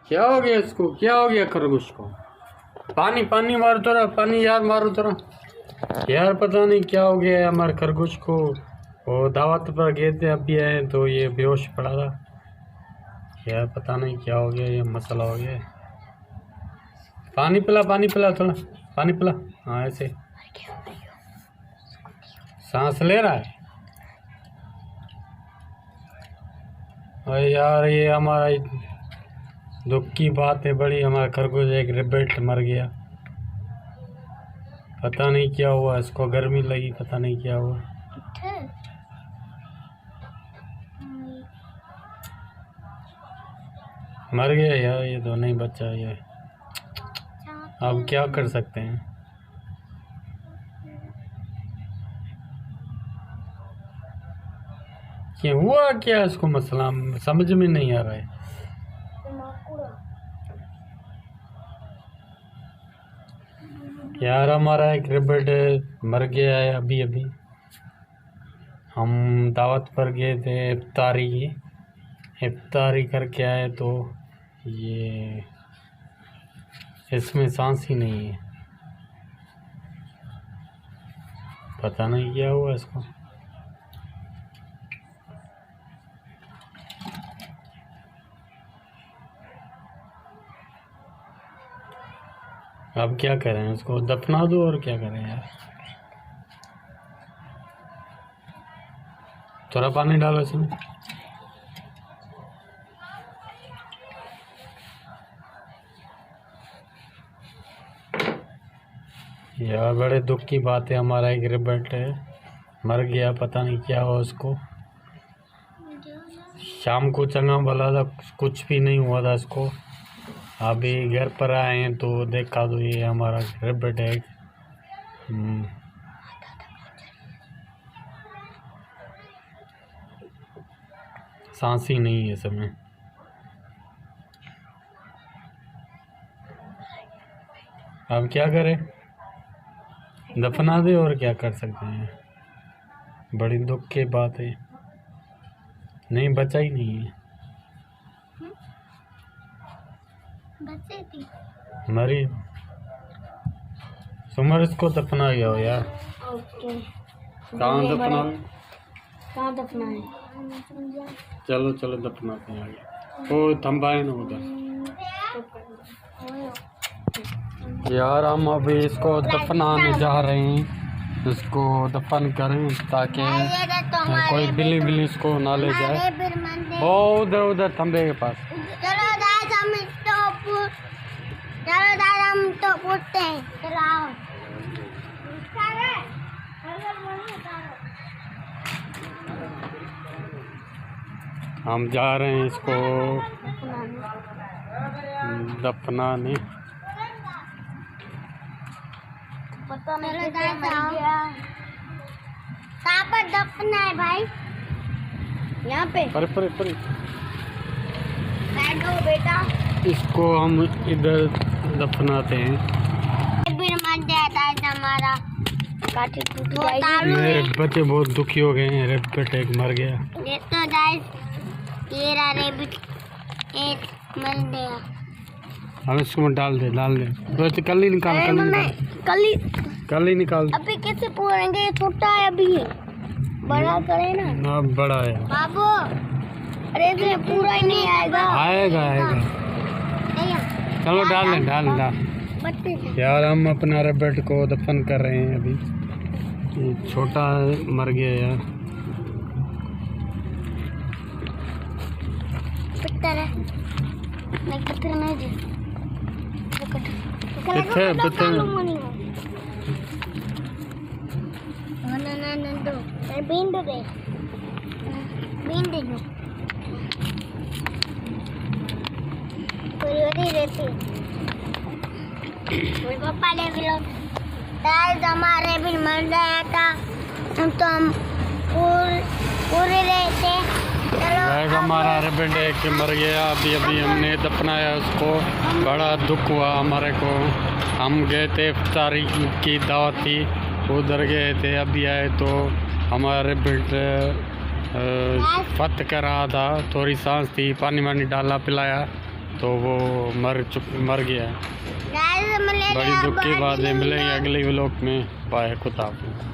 क्या हो गया इसको? क्या हो गया खरगोश को? पानी पानी मारो तो रहा, पानी यार मारो तो रहा यार। पता नहीं क्या हो गया है हमारे खरगोश को। वो दावत पर गए थे, अभी आए तो ये बेहोश पड़ा था यार। पता नहीं क्या हो गया, ये मसला हो गया है। पानी पिला, पानी पिला, थोड़ा पानी पिला। हाँ ऐसे सांस ले रहा है। अरे यार ये हमारा दुख की बात है बड़ी। हमारा खरगोश एक रेबिट मर गया। पता नहीं क्या हुआ इसको, गर्मी लगी, पता नहीं क्या हुआ। मर गया यार, ये तो नहीं बचा ये। अब क्या कर सकते हैं। क्या हुआ, क्या इसको मसला समझ में नहीं आ रहा है। यार हमारा एक रेबिट मर गया है अभी अभी। हम दावत पर गए थे, इफ्तारी करके आए तो ये इसमें सांस ही नहीं है। पता नहीं क्या हुआ इसको। अब क्या करें, उसको दफना दो और क्या करें यार। थोड़ा पानी डालो इसमें। यार बड़े दुख की बात है, हमारा एक रेबिट है मर गया। पता नहीं क्या हुआ उसको। शाम को चंगा भला था, कुछ भी नहीं हुआ था इसको। अभी घर पर आए हैं तो देखा तो ये हमारा रेबिट है। सांस ही नहीं है इसमें। अब क्या करें, दफना दे और क्या कर सकते हैं। बड़ी दुख की बात है, नहीं बचा ही नहीं है। मरी सुमर, इसको दफना गया हो यार। कहाँ दफना है? कहाँ दफना है? चलो चलो दफनाते हैं आगे। वो थम्बाए ना उधर। यार हम अभी इसको दफनाने जा रहे हैं। इसको दफन करें ताकि कोई बिल्ली बिल्ली इसको ना ले जाए। वो उधर उधर थम्बे के पास। चलो दादा हम तो पूछते हैं। चलो आओ। हम जा रहे हैं इसको दफनाने। पता नहीं कहाँ पर दफना है भाई? यहाँ पे। पर बैठो बेटा। इसको हम इधर दफनाते हैं। हमारा काटी टूट जाएगी। मेरे बच्चे बहुत दुखी हो गए हैं, रेबिट एक मर गया। ये तो ये रहा रेबिट एक मर गया। हम इसको डाल दे तो कल ही निकाल। कल ही निकाल। अभी कैसे पूरेंगे? ये छोटा है अभी, बड़ा करे ना। बड़ा है बाबू। अरे तो पूरा ही नहीं आएगा। आएगा। चलो डाल। यार हम अपना रेबिट को दफन कर रहे हैं अभी। ये छोटा मर गया यार। पत्थर है, नहीं पत्थर नहीं दे। पत्थर ना दो, बीन दे दो। कोई रहती पापा ले लो। हमारे भी मर गया था, हम पूरे रहते। हमारा रेबिट एक मर गया अभी हमने दफनाया उसको। बड़ा दुख हुआ हमारे को। हम गए थे, इफ्तारी की दावत थी, उधर गए थे, अभी आए तो हमारा रेबिट फत कर रहा था। थोड़ी सांस थी, पानी वानी डाला, पिलाया तो वो मर गया है। गाइस मिलेंगे बड़ी दुख की अब बात है। अगली मिलेंगे व्लॉग। अगले व्लॉग में। बाय, खुदा हाफिज़।